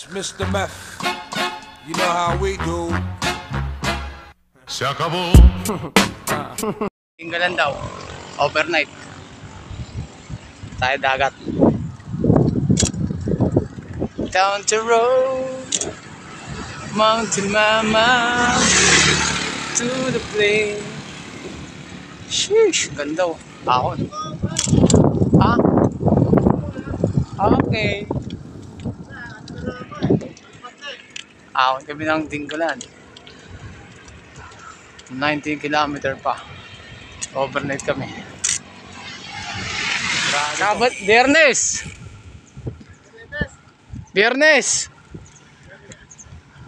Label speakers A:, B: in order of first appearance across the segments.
A: It's Mr. Meth. You know how we do.
B: Se acabó.
C: Tinggalan daw. Overnight. Tayo dagat. Down the road. Mountain mama. To the plane. Sheesh. Ganda oh. Ahon. Ah? Okay. Ahon kami ng Tinggalan. 19 kilometer pa. Overnight kami. Sabat, Biyernes. Biyernes.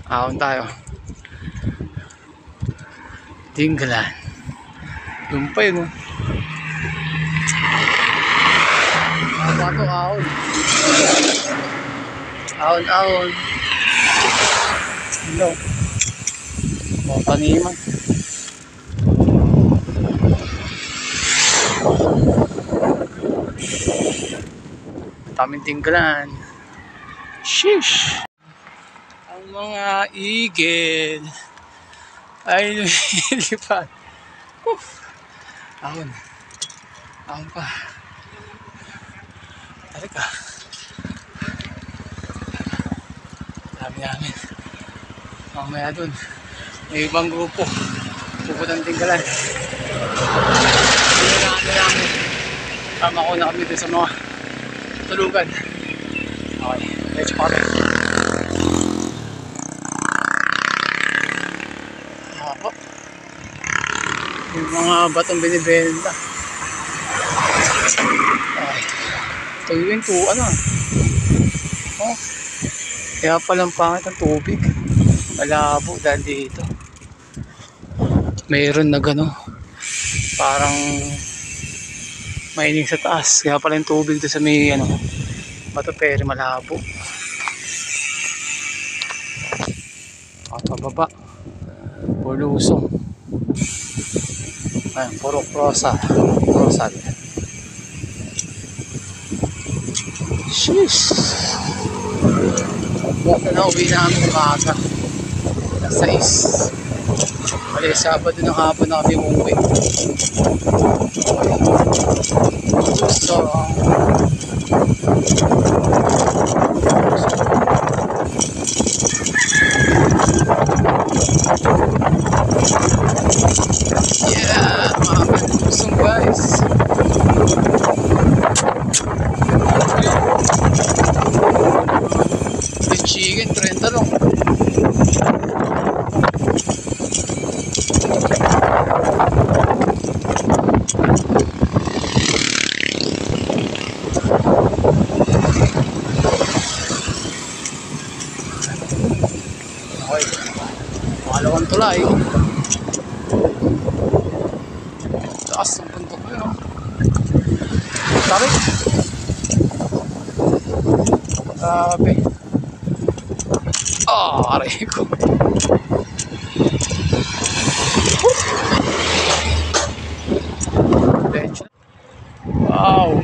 C: Ahon tayo. Tinggalan. Doon pa yun. Apa to ahon. Ahon. No. Mga paniman. Taming Tinggalan. Sheesh. Ang mga igil ay lumilipad. Ahon pa. Halika. Dami namin. Mamaya dun may ibang grupo pupunta ng Tinggalan. Namin tama ko na kami dun sa mga tulugan. Okay, let's go kami. Ako yung mga batong binibenta. Okay, tuwing to ano oh, kaya palang pangit ang tubig. Malabo dahil dito mayroon na gano parang maining sa taas, kaya pala yung tubig doon sa may ano bato pero malabo. At pababa Bulusong. Ayan, puro Rosal. Sheesh. Baka na uwi namin umaga alas 6. Bali, Sabado ng hapon na kami umuwi. So, yeah, mga Bulusong guys. The chicken, 30 lang. Okay, makalawang tulay. Taas ng bundok yun, no? Sabi? Sabi. Aray ko. Wow.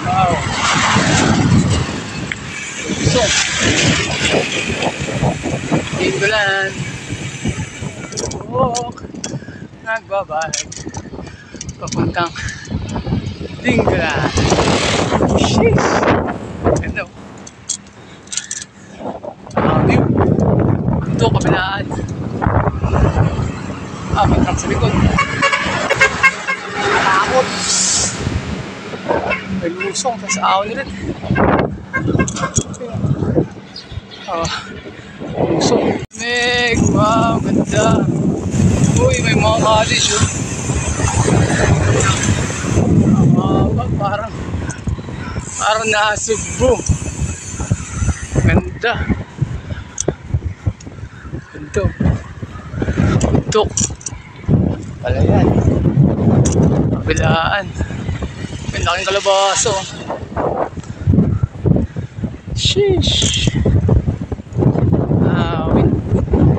C: Wow. So, Tinggalan. Nagbabalik. Papuntang Tinggalan. Sheesh. Ganda. View. Ito, kabilaan. May truck sa likod. Nakakot. May lusong sa ahon ulit. Lusong. Meg, wow, ganda. Uy, may mga cottage yun. Parang nasugbo. Ganda. Tuk. Pala yan. Kabilaan. May laking kalabaso. Sheesh.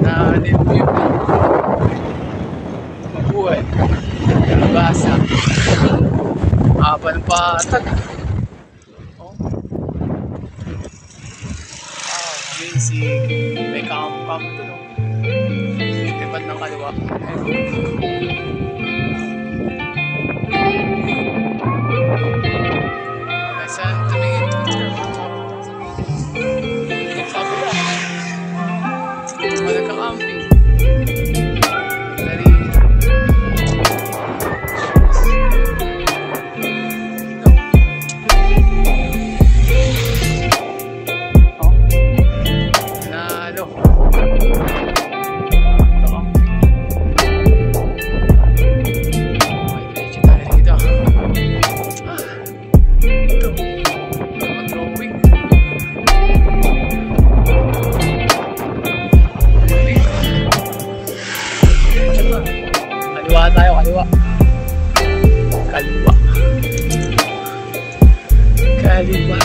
C: Nalim yun. Mabuhay. Kalabasa. Kaliwatan. Oh. Wow, amazing. May kamp-kamp ito, no? Lipat ng kaliwa. Saan tumingin? Sabi na. Wala ka-camping. Dari. Oh. Nalo. Kaliwa tayo, kaliwa. Kaliwa. Kaliwa.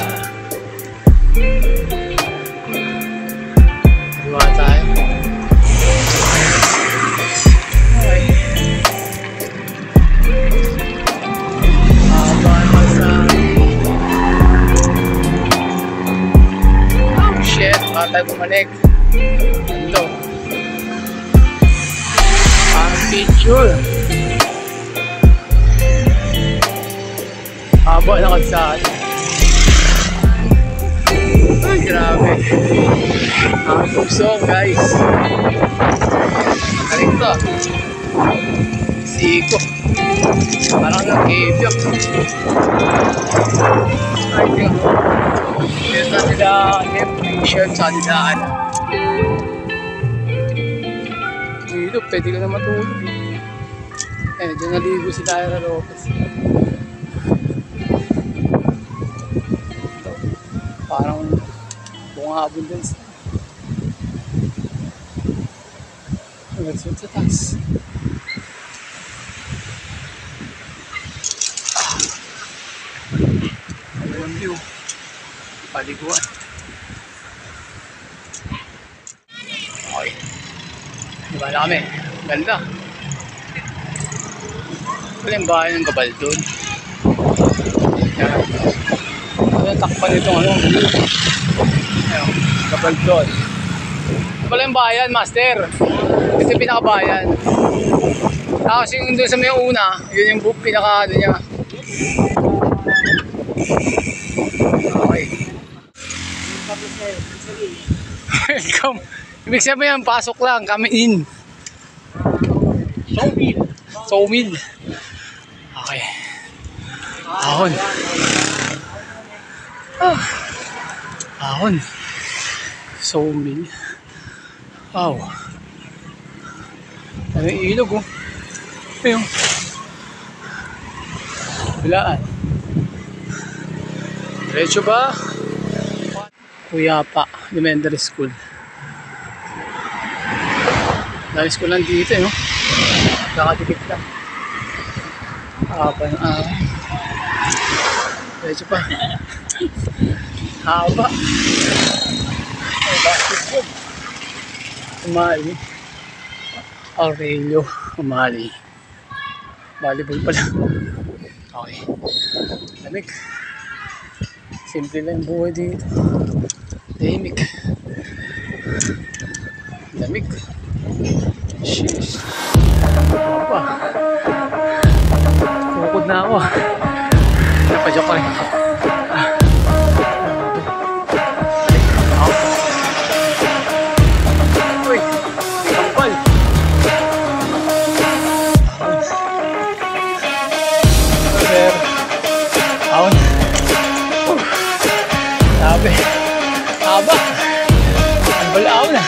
C: Kaliwa tayo. Okay. Oh shit, baka tayo bumalik. Ito. Picture. Haba na kalsada. Ay, grabe. Ang tugsong, guys. Kaling to. Siko. Parang nag-cave. Ay, tingnan mo. Meron na sila shirt sa didaan. Dito, pwede ka na matulog. Eh, dyan naligo si Tyra Lopez. Parang bungabon din sa nagsunod sa taas. Ayun view. Paliguan. Okay. Diba na kami? Ganda. Wala yung bahay ng Gabaldon. Yan. Ano yung takpan itong ano? Ayun, Gabaldon. Wala yung bayan, master. Ito yung pinakabayan. Tapos yung doon sa may una, yun yung pinaka ano niya. Okay. Welcome. Ibig sabihin, pasok lang, kami in. Sawmill. Okay. Ahon. Ahon. Sawmill. Wow. Ano yung ilog, oh. Ayun. Walaan. Diretso ba? Kuyapa Elementary School. Dahil school lang dito, no? Nakadikit lang. Haba ng araw. Diretso pa. Haba. May basketball. Umali. Aurelio. Umali. Volleyball pala. Okay. Lamig. Simple lang yung buhay dito. Tahimik. Lamig. Sheesh. Apa? Kukod na ako. Napadyak ko rin ako. Uy! Kampal! Sir! Aon! Sabi! Haba! Ambal-aon na!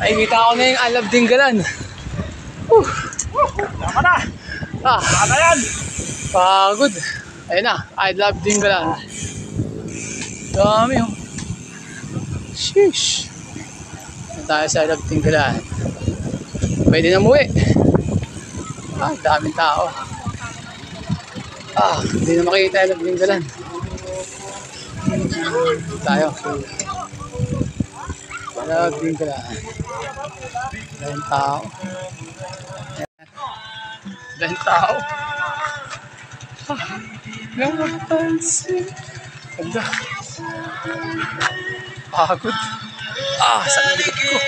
C: Nakikita ko na yung I Love Dingalan.
D: Tama na! Tama yan!
C: Pagod. Ayun na, I Love Dingalan. Dami oh. Sheesh. Tayo sa I Love Dingalan. Pwede na umuwi. Daming tao. Hindi na makita I Love Dingalan. Tayo. I Love Dingalan. Daming tao. Daming tao. Napansin. Ganda. Pagod. Sa likod ko.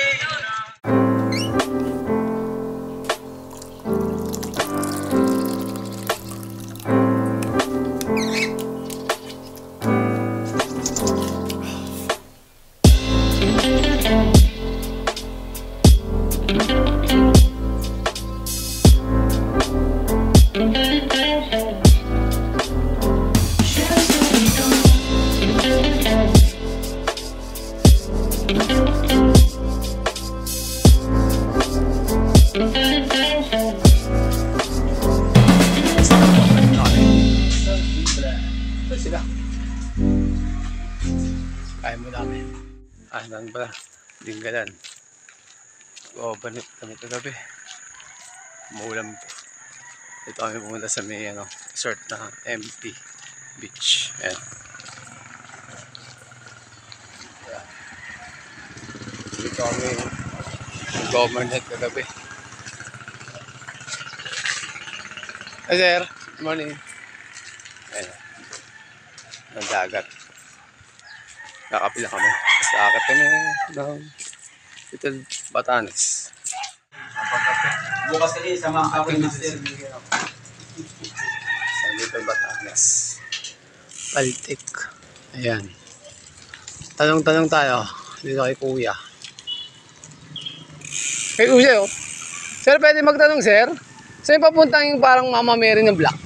C: Sila. Kaya mo namin. Nang pala. Dingalan. Banit kami kagabi. Maulam po. Dito kami pumunta sa may resort na MP Beach. Ayan. Dito kami government kagabi. Hi sir. Good morning. Ayan. Ng dagat. Kakapila kami. Tapos akit kami ng Little Batanes.
D: Bukas kasi sa mga kapatid master.
C: Sa Little Batanes. Paltik. Ayan. Tanong-tanong tayo dito kay Kuya. Kay Kuya oh. Sir, pwede magtanong sir? Saan papunta yung parang Mama Mary ng Black?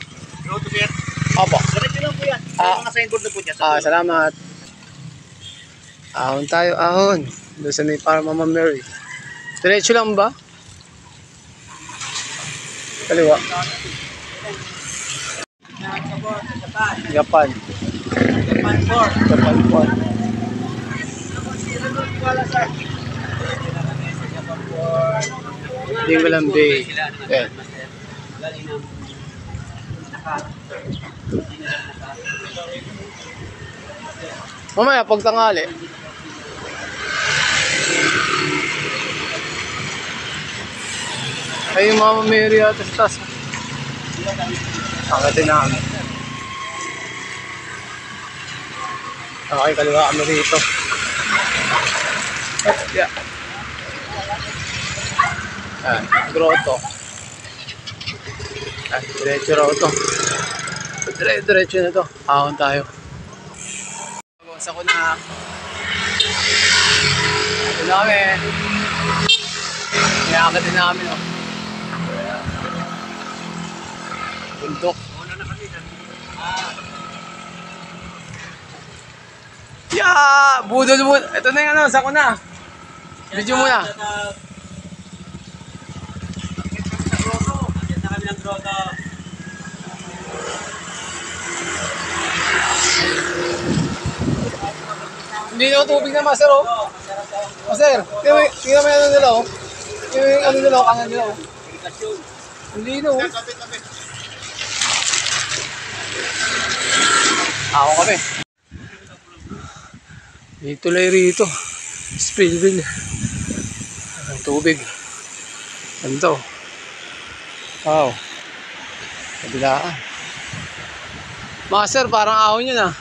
D: Road to Beer.
C: Opo.
D: Diretso lang po yan. May mga signboard na po dyan.
C: Salamat. Ahon tayo, ahon. Doon sa may parang Mama Mary. Diretso lang ba? Kaliwa. Japan. Japan 4. Dingalan Bay. Ayan. Mamaya pag tanghali. Ay yung Mama Mary at sa taas. Angatin namin. Okay, kaliwa kami rito. Yeah. Grotto. Diretso raw ito. Diretso na ito. Ahon tayo. Sa ko na. Ito na kami. Iakatin namin oh. Bundok. Yeah! Budol. Ito na yung sa ko na. Video muna. Hindi na tubig na master oh. Master, tingnan mo yung ano nila oh. Yung ano nila oh, kanan nila oh. Hindi na oh. Ako kami. May tulay rito. Spillville. Ang tubig. Ganito. Wow. Kabilaan. Master, parang ahon yun ah.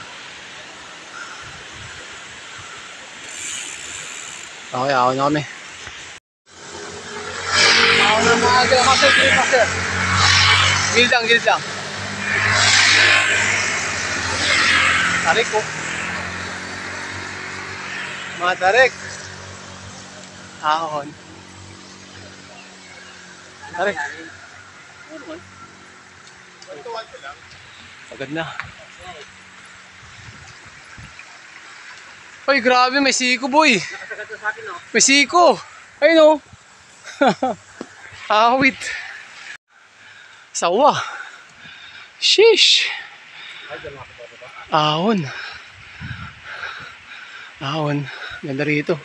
C: Okay, ahon na kami. Ahon na mga agad. Master. Gild lang. Tarik ko. Mga tarik. Ahon. Tarik. Agad na. Ay, grabe, may siko boy. May siko. Ayun o. Awit. Sawa. Sheesh. Ahon. Ahon. Ganda rito.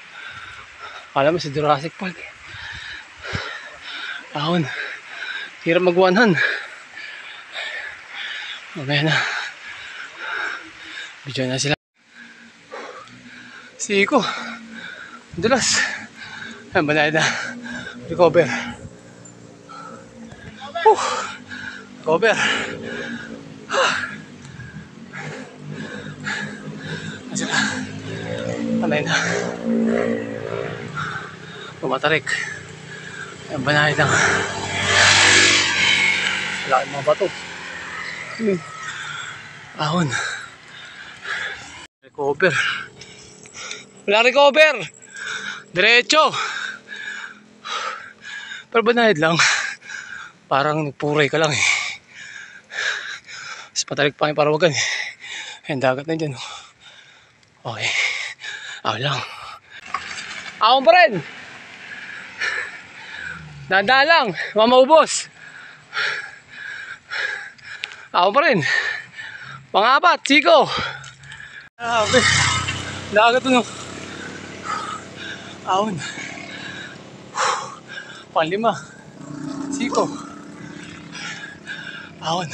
C: Alam mo sa Jurassic Park. Ahon. Hirap magwanhan. Mamaya na. Video na sila. Siko. Dulas. Ayan, banay na. Recover. Recover. Sila. Banay na. Pumatarik. Ayan, banay lang. Wala kayong mga bato. Ahon. Recover. Wala recover. Diretso. Pero banayad lang. Parang nagpuray ka lang eh. Mas patarik pa yung parawagan eh. Ayan, dagat na dyan. Okay. Ahon lang. Ahon pa rin. Dada lang. Mamaubos. Ahon pa rin. Pang-apat. Siko. Grabe. Dagat ito no. Ahon. Pang-5. Siko. Ahon.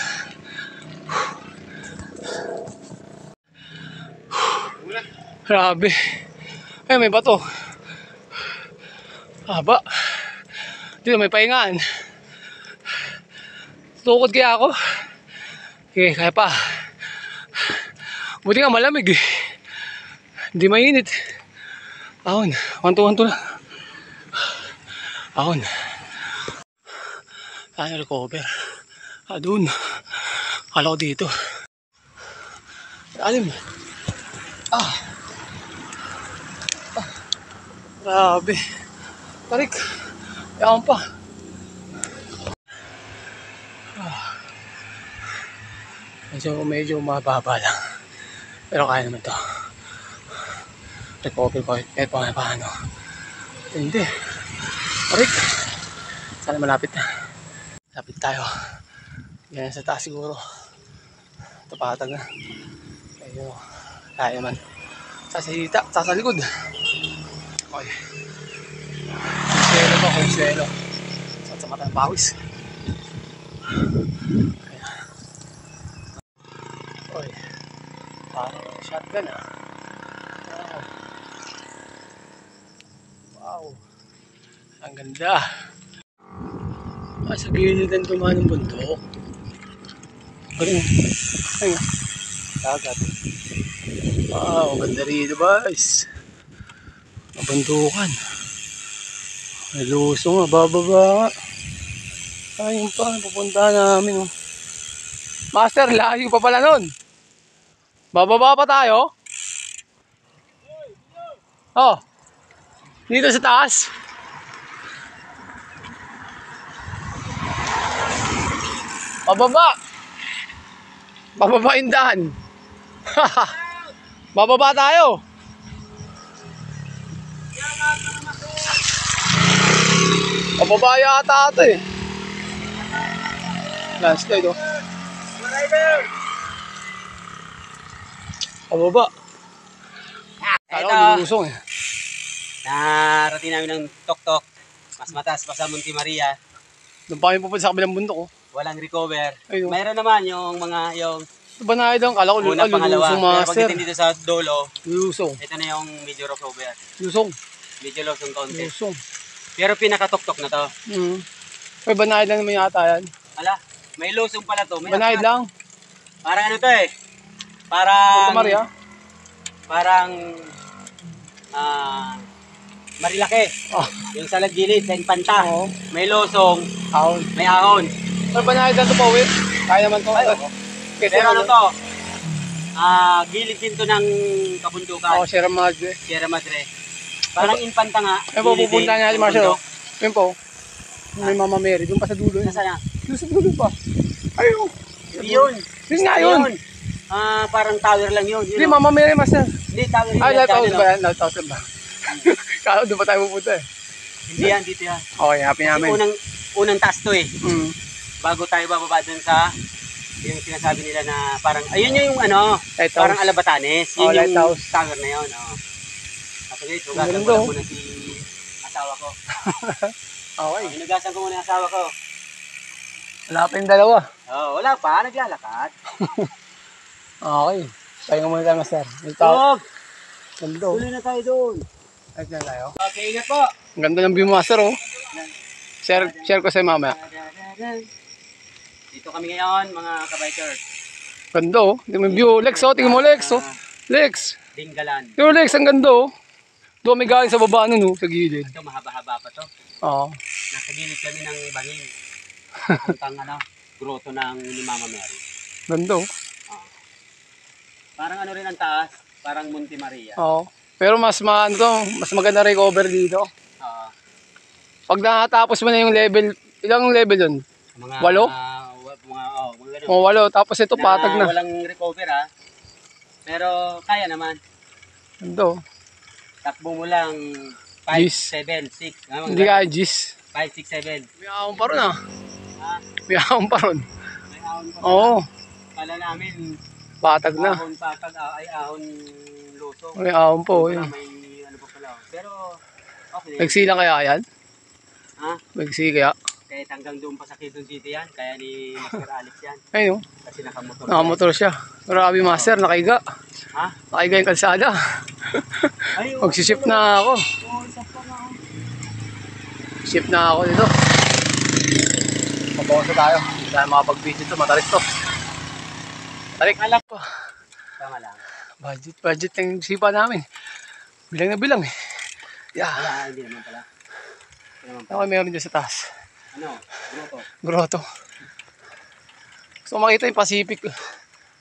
C: Grabe. Ay, may bato. Haba. Dito may pahingaan. Tukod kaya ako. Okay, kaya pa. Buti nga malamig eh. Hindi mainit. Ahon. Wanto-wanto lang. Ahon. Saan recover? Doon. Kala ko dito. Alim. Grabe. Tarik. Yaman pa. Medyo mababa lang. Pero kaya naman to. Recover ko kahit paano. Hindi. Tarik. Sana malapit na. Lapit tayo. Yan sa taas siguro. Tapatag na. Ayun. Kaya naman. Sa likod. Okay. Konsuelo. Sa mata ng pawis. Oy. Parang shotgun ah. Wow. Ang ganda. Sa gilid ng tumahan ng bundok. Galing. Ayun. Dagat. Wow, ganda rito guys. Mabundukan. May lusong nga, bababa nga. Ayun pa, pupunta namin. Oh. Master, layo pa pala nun. Bababa pa tayo? Oh. Dito sa taas. Bababa. Bababa yung daan. Bababa tayo. Bababa yata ito eh. Landslide oh. Bababa. Kala ko lulusong eh.
D: Narating namin ng Tok-Tok. Mas mataas pa sa Monte Maria.
C: Doon pa kami pupunta sa kabilang bundok oh.
D: Walang recover.
C: Ayun.
D: Mayroon naman yung mga
C: Banay daw, kala ko
D: unang pangalawa.
C: lulusong
D: Pero
C: master.
D: pagdating dito sa dulo,
C: Lulusong.
D: ito na yung medyo recover.
C: Lusong.
D: Medyo lusong konti.
C: Lusong.
D: Pero pinaka-Tok-Tok na to.
C: Pero banay lang naman yata yan.
D: Ala, may lusong pala to. May
C: Banay lang.
D: Parang ano to eh. Parang
C: Santa Maria.
D: Parang Marilaki.
C: Oh.
D: Yung sa gilid, sa Infanta.
C: Oo.
D: May lusong,
C: Ahon.
D: may ahon.
C: Pero banay lang ito pa uwi. Kaya naman to. Kasi
D: Pero ano to? Gilid din to ng kabundukan.
C: Oh, Sierra Madre.
D: Sierra Madre. Parang Infanta nga.
C: Ayun po, pupunta natin Marcelo. Ayun po. May Mama Mary. Doon pa sa dulo.
D: Nasaan na?
C: Doon sa dulo pa. Ayun.
D: Yun.
C: Yun nga yun.
D: Parang tower lang yun.
C: Hindi, Mama Mary, Master.
D: Hindi, tower yun.
C: Ay, lighthouse ba yan? Lighthouse ba? Kala doon pa tayo pupunta eh.
D: Hindi yan, dito yan.
C: Okay, happy
D: Kasi
C: namin.
D: unang taas to eh.
C: Mm.
D: Bago tayo bababa dun sa yung sinasabi nila na parang, ayun yung ano,
C: Lighthouse.
D: parang Alabatanes. Yun
C: Oh,
D: yung
C: lighthouse.
D: tower na yun. Oh. At guys, hugasan
C: Ang
D: ko
C: ganda,
D: lang
C: oh.
D: muna si asawa ko.
C: Okay.
D: Hinugasan ko muna yung asawa ko.
C: Wala pa yung dalawa.
D: Oh, wala pa, naglalakad.
C: Okay. Pahinga muna tayo, master. Yung tao.
D: Tog!
C: Ganda.
D: Tuloy na tayo doon.
C: Ay, na tayo.
D: Okay, ingat po.
C: Ang ganda ng view, master, oh. Share ko sa'yo mamaya.
D: Dito kami ngayon, mga kabikers.
C: Ganda, oh. Tingnan mo yung view. Lex, oh. Tingnan mo, Lex, oh. Lex.
D: Dinggalan.
C: Yung Lex, ang ganda, oh. Doon may galing sa baba nun, oh. Sa gilid.
D: Ito, mahaba-haba pa to.
C: Oo.
D: Nasa gilid kami ng bangin. Puntang ano, grotto ng ni Mama Mary.
C: Ganda, oh.
D: Parang ano rin ang taas, parang Monte Maria.
C: Oo. Pero mas ano to, mas maganda recover dito.
D: Ah,
C: Pag nakatapos mo na yung level, ilang level yun?
D: mga
C: 8?
D: mga ganun.
C: O 8. Tapos ito patag na.
D: Walang recover ha. Pero kaya naman.
C: Ganda, oh.
D: Takbo mo lang 5,
C: Gis.
D: 7, 6.
C: Hindi kaya Gis.
D: 5, 6, 7.
C: May ahon pa ron, ah.
D: Ha?
C: May ahon pa ron.
D: May ahon pa.
C: Oo.
D: Kala namin
C: Patag na.
D: ahon patag ay ahon luto.
C: May ahon po,
D: Wala,
C: yun.
D: may ano pa pala. Pero okay.
C: Nagsila kaya yan?
D: Ha?
C: Nagsila kaya?
D: Kahit hanggang doon pa sa Quezon City yan, kaya ni Master Alex yan.
C: Ayun, oh.
D: Kasi nakamotor.
C: Nakamotor siya. Grabe, master. Nakaiga.
D: Ha?
C: Nakaiga yung kalsada.
D: Ay,
C: Magsiship na ako. Ship na ako dito. Mabawas na tayo. Hindi tayo makapag-visit to. Matarik to. Matarik.
D: Tama lang.
C: Budget lang yung sipa namin. Bilang na bilang eh. Yeah.
D: Wala, hindi naman pala. Hindi naman pala.
C: Ako meron dyan sa taas.
D: Ano? Ano to?
C: Grotto. Gusto ko makita yung Pacific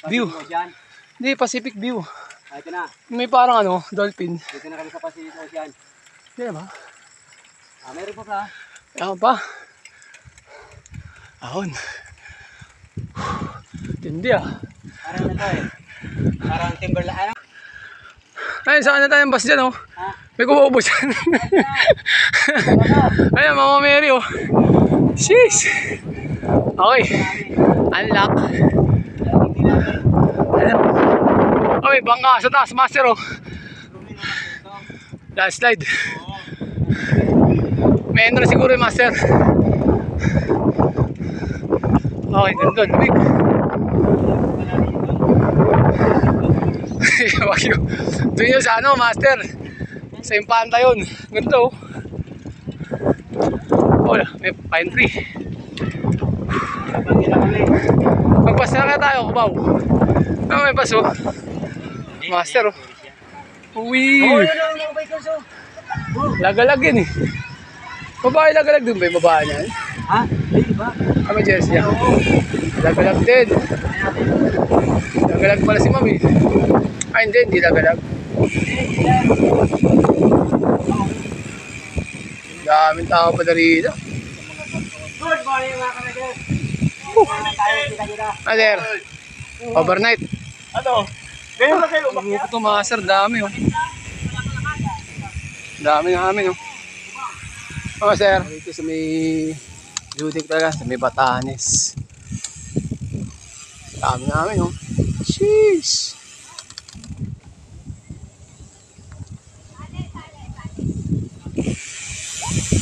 C: view.
D: Pacific Ocean.
C: Hindi, Pacific view.
D: Ah, ito na.
C: May parang ano, dolphin.
D: Dito na kami sa Pacific Ocean.
C: Hindi na ba?
D: Ah, meron pa pa.
C: Ahon pa. Ahon. Tindi ah.
D: Parang ano to eh. Parang Timberland. Ano?
C: Ayun, saan na tayong bus dyan oh.
D: Ha?
C: May kumubos dyan. Ayun, Mama Mary oh. Sheesh. Okay. Unlock. Ayun. Oh, may bangka sa taas, master oh. Landslide. May entry siguro yung master. Okay, ganda, lumig. Wagyo. Doon yun sa ano, master. Sa Impanta yun. Ganda oh. Oh, may pine tree. Magpas na kaya tayo, Kubaw. Ah, may bus oh. Master oh. Uwi.
D: Oh, yun ang mga bikers oh.
C: Lagalag yun eh. Babae lagalag dun ba yung babae niyan?
D: Ha? Hindi ba?
C: Ah, may jersey niya. Lagalag din. Lagalag pala si Mami. Ay, hindi lagalag. Daming tao pa na rito.
D: Good morning mga kabikers. Good morning tayo kita.
C: Ah, there. Overnight.
D: Ano? Ganyan ba kayo umakyat?
C: Grupo to, master. Dami oh. Dami namin oh. Oh, sir. Dito sa may Judik talaga, sa may Batanes. Dami namin oh. Sheesh.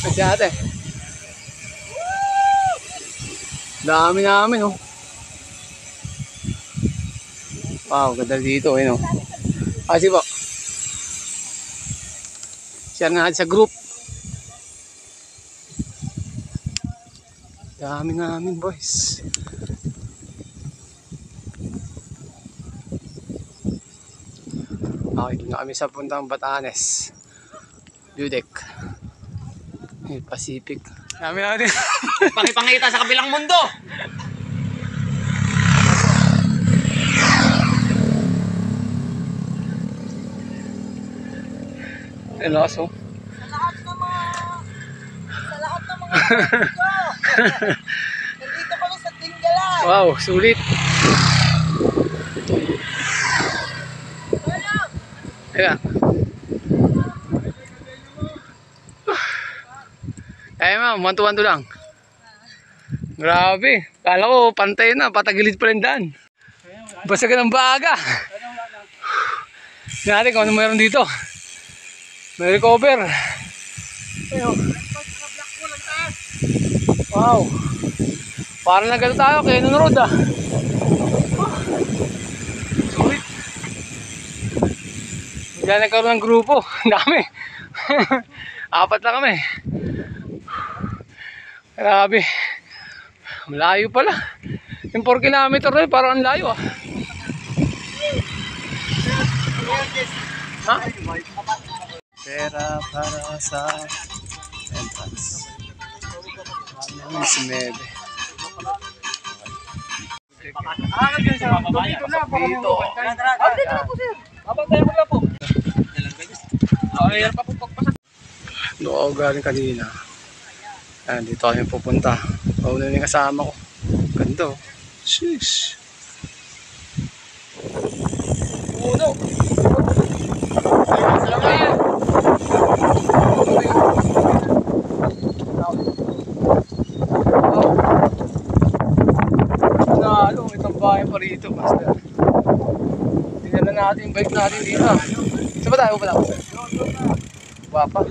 C: Kasi ate. Dami namin oh. Wow, ganda dito eh no. Kasi po. Share na natin sa group. Dami namin boys. Okay, doon na kami sa puntang Batanes. Dudek. Pacific. Dami natin.
D: Pakipangita sa kabilang mundo.
C: Elaso.
E: Sa lahat ng mga ko. Nandito kami sa Tinggalan.
C: Wow, sulit. Ayan. Kaya ma'am, 1-2 lang. Grabe. Kala ko pantay na, patagilid pa rin daan. Basag ng baga. Tingnan natin kung ano meron dito. May recover. Ayun. Wow. Parang nagano tayo kay Nun Road ah. Sulit. Diyan nagkaroon ng grupo. Ang dami. 4 na kami. Grabe. Malayo pala. Yung 4 kilometer na yun, parang ang layo ah. Ha? Pera para sa entrance. Ano si Mebe? Dito. Doon ako galing kanina. Ayan, dito kami pupunta. Pauna na yung kasama ko. Ganda oh. Sheesh. Uno. Nalo, itong bahay pa rito, master. Tingnan na natin yung bike natin dito. Saan ba tayo pala? Wapa.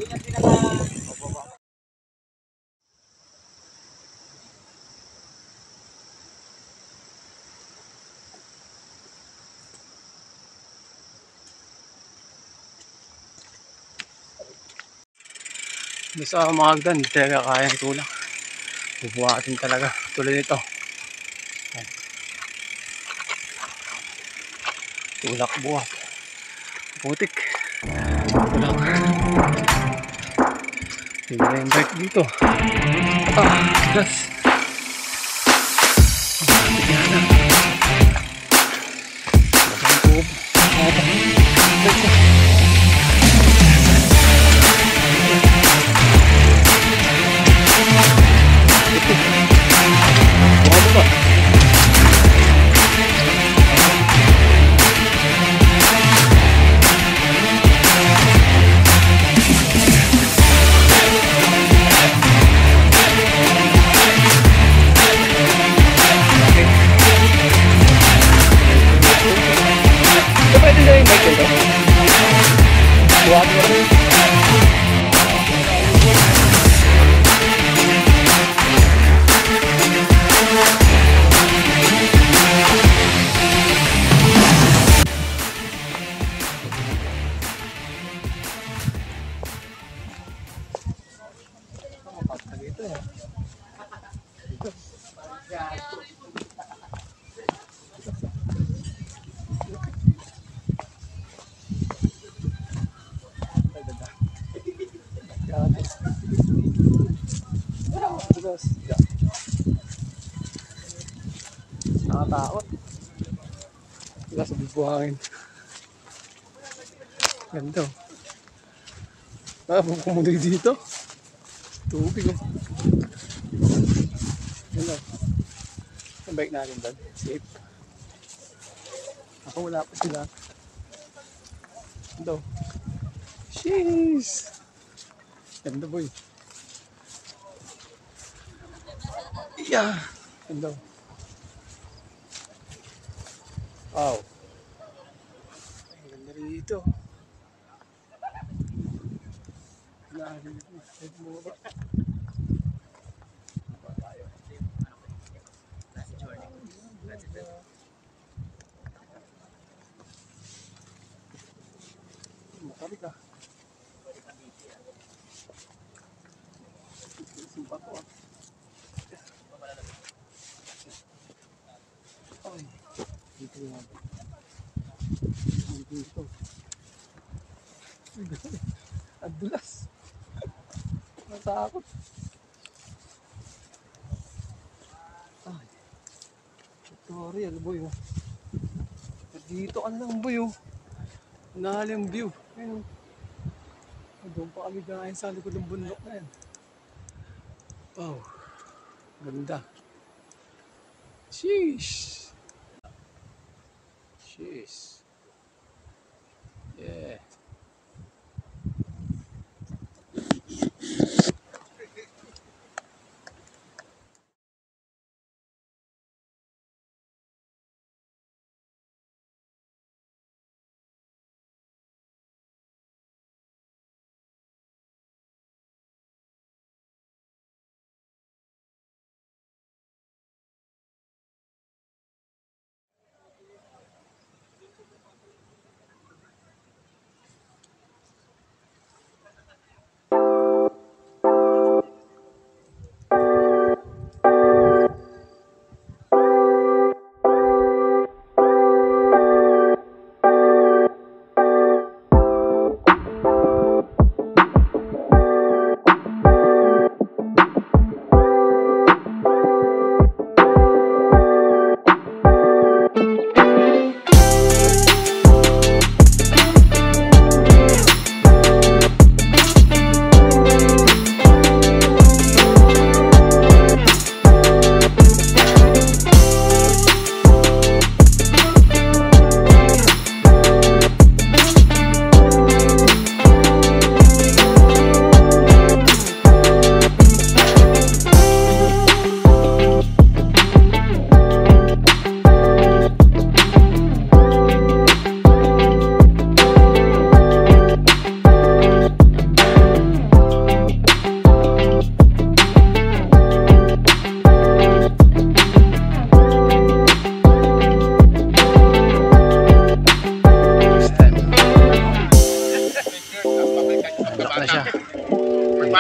C: Sa Magdan, hindi talaga kaya tulak. Bubuhatin talaga. Tulad nito. Tulak buhat. Putik. Tulak. Tingnan na yung bike dito. Gas. Tingnan na. Basang tube. Nakatakot. Wala sa bubuhangin. Ganda. Kumuloy dito. Tubig oh. Ganda. Ang bike natin doon. Safe. Ako wala pa sila. Ganda. Sheesh. Ganda boy. Yeah. Ganda. Wow. Ang ganda rito. Pwede mo ba? Makari ka. Sumpa ko ah. Ay. Dito yan. Dito. Ang dulas. Natakot. Ay. Tutorial boy oh. Dito ka na lang boy oh. Nahal yung view. Ayun oh. Doon pa kami dahil sa likod ng bundok na yan. Wow. Ganda. Sheesh. Sheesh. Yeah.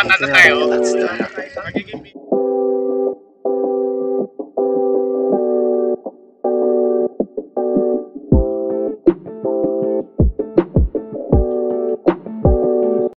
C: Bata na tayo.